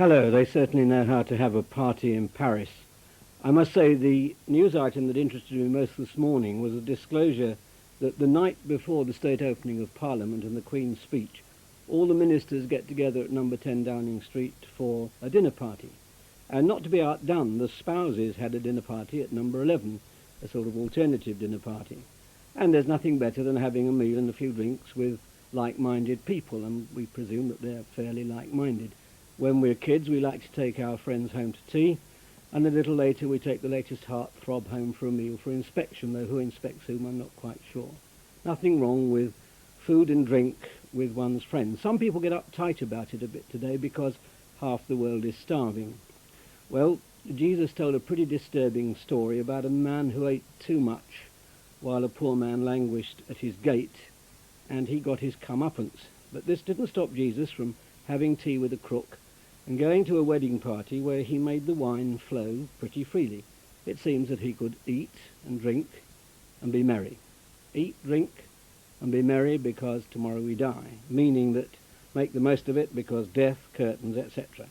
Hello, they certainly know how to have a party in Paris. I must say the news item that interested me most this morning was a disclosure that the night before the state opening of Parliament and the Queen's speech, all the ministers get together at number 10 Downing Street for a dinner party. And not to be outdone, the spouses had a dinner party at number 11, a sort of alternative dinner party. And there's nothing better than having a meal and a few drinks with like-minded people, and we presume that they're fairly like-minded. When we're kids, we like to take our friends home to tea, and a little later we take the latest heartthrob home for a meal for inspection, though who inspects whom I'm not quite sure. Nothing wrong with food and drink with one's friends. Some people get uptight about it a bit today because half the world is starving. Well, Jesus told a pretty disturbing story about a man who ate too much while a poor man languished at his gate, and he got his comeuppance. But this didn't stop Jesus from having tea with a crook and going to a wedding party where he made the wine flow pretty freely. It seems that he could eat and drink and be merry. Eat, drink and be merry because tomorrow we die, meaning that make the most of it because death, curtains, etc.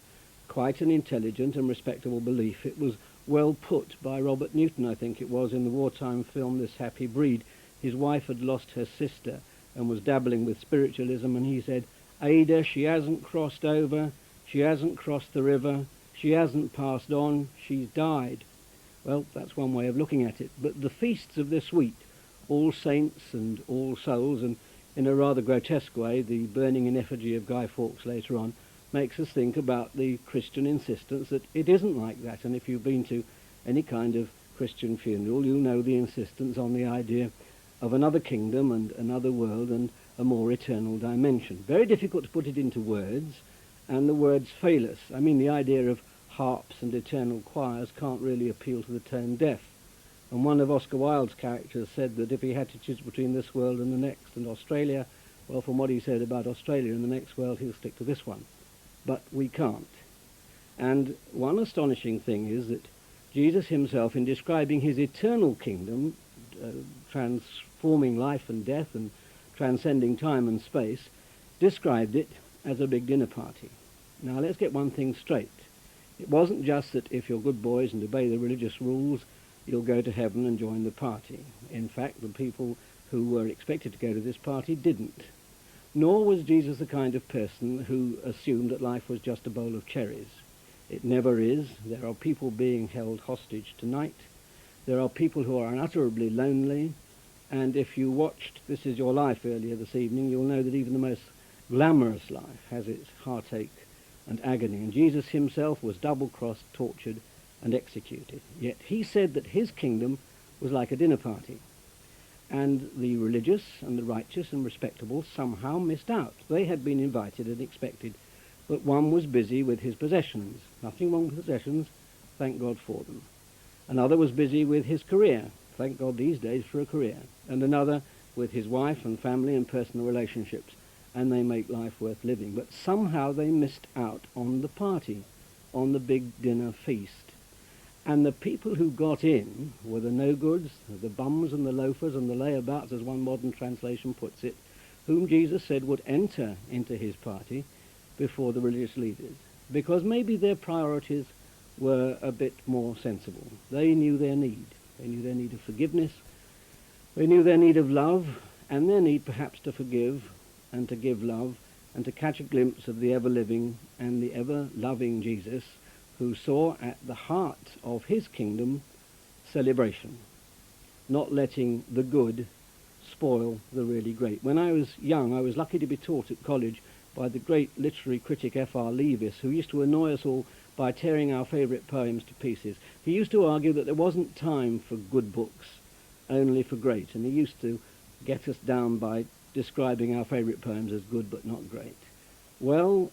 Quite an intelligent and respectable belief. It was well put by Robert Newton, I think it was, in the wartime film This Happy Breed. His wife had lost her sister and was dabbling with spiritualism, and he said, "Ada, she hasn't crossed over, she hasn't crossed the river, she hasn't passed on, she's died." Well, that's one way of looking at it. But the feasts of this week, All Saints and All Souls, and in a rather grotesque way, the burning in effigy of Guy Fawkes later on, makes us think about the Christian insistence that it isn't like that. And if you've been to any kind of Christian funeral, you'll know the insistence on the idea of another kingdom and another world and a more eternal dimension. Very difficult to put it into words, and the words fail us. I mean, the idea of harps and eternal choirs can't really appeal to the tone deaf. And one of Oscar Wilde's characters said that if he had to choose between this world and the next and Australia, well, from what he said about Australia and the next world, he'll stick to this one. But we can't. And one astonishing thing is that Jesus himself, in describing his eternal kingdom, transforming life and death and transcending time and space, described it as a big dinner party. Now let's get one thing straight. It wasn't just that if you're good boys and obey the religious rules, you'll go to heaven and join the party. In fact, the people who were expected to go to this party didn't. Nor was Jesus the kind of person who assumed that life was just a bowl of cherries. It never is. There are people being held hostage tonight. There are people who are unutterably lonely. And if you watched This Is Your Life earlier this evening, you'll know that even the most glamorous life has its heartache and agony. And Jesus himself was double-crossed, tortured, and executed. Yet he said that his kingdom was like a dinner party. And the religious and the righteous and respectable somehow missed out. They had been invited and expected, but one was busy with his possessions. Nothing wrong with possessions, thank God for them. Another was busy with his career. Thank God these days for a career. And another with his wife and family and personal relationships, and they make life worth living. But somehow they missed out on the party, on the big dinner feast. And the people who got in were the no-goods, the bums and the loafers and the layabouts, as one modern translation puts it, whom Jesus said would enter into his party before the religious leaders, because maybe their priorities were a bit more sensible. They knew their need. They knew their need of forgiveness. They knew their need of love, and their need perhaps to forgive and to give love and to catch a glimpse of the ever-living and the ever-loving Jesus, who saw at the heart of his kingdom celebration, not letting the good spoil the really great. When I was young, I was lucky to be taught at college by the great literary critic F.R. Leavis, who used to annoy us all by tearing our favourite poems to pieces. He used to argue that there wasn't time for good books, only for great, and he used to get us down by describing our favourite poems as good but not great. Well,